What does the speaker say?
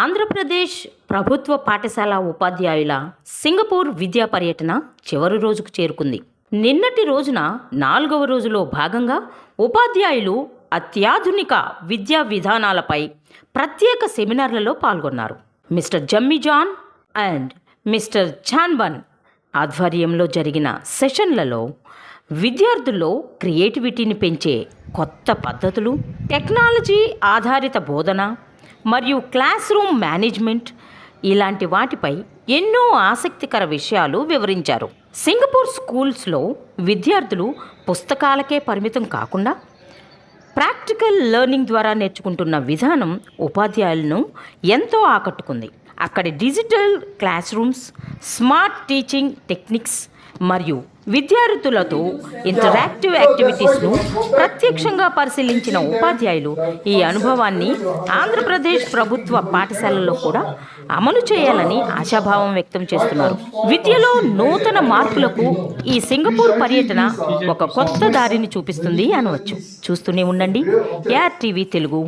ఆంధ్రప్రదేశ్ ప్రభుత్వ పాఠశాల ఉపాధ్యాయుల సింగపూర్ విద్యా పర్యటన చివరి రోజుకు చేరుకుంది. నిన్నటి రోజున 4వ రోజులో భాగంగా ఉపాధ్యాయులు అత్యాధునిక విద్యా విధానాలపై ప్రత్యేక సెమినార్లలో పాల్గొన్నారు. Mister Jimmy John and mister చాన్బన్ ఆధ్వర్యంలో జరిగిన సెషన్లలో విద్యార్థుల్లో క్రియేటివిటీని పెంచే కొత్త పద్ధతులు, టెక్నాలజీ ఆధారిత బోధన మరియు క్లాస్ రూమ్ మేనేజ్మెంట్ ఇలాంటి వాటిపై ఎన్నో ఆసక్తికర విషయాలు వివరించారు. సింగపూర్ స్కూల్స్లో విద్యార్థులు పుస్తకాలకే పరిమితం కాకుండా ప్రాక్టికల్ లెర్నింగ్ ద్వారా నేర్చుకుంటున్న విధానం ఉపాధ్యాయులను ఎంతో ఆకట్టుకుంది. అక్కడి digital class rooms, smart teaching techniques మరియు విద్యార్థులతో ఇంటరాక్టివ్ యాక్టివిటీస్ను ప్రత్యక్షంగా పరిశీలించిన ఉపాధ్యాయులు ఈ అనుభవాన్ని ఆంధ్రప్రదేశ్ ప్రభుత్వ పాఠశాలల్లో కూడా అమలు చేయాలని ఆశాభావం వ్యక్తం చేస్తున్నారు. విద్యలో నూతన మార్పులకు ఈ సింగపూర్ పర్యటన ఒక కొత్త దారిని చూపిస్తుంది అనవచ్చు. చూస్తూనే ఉండండి ARTV తెలుగు.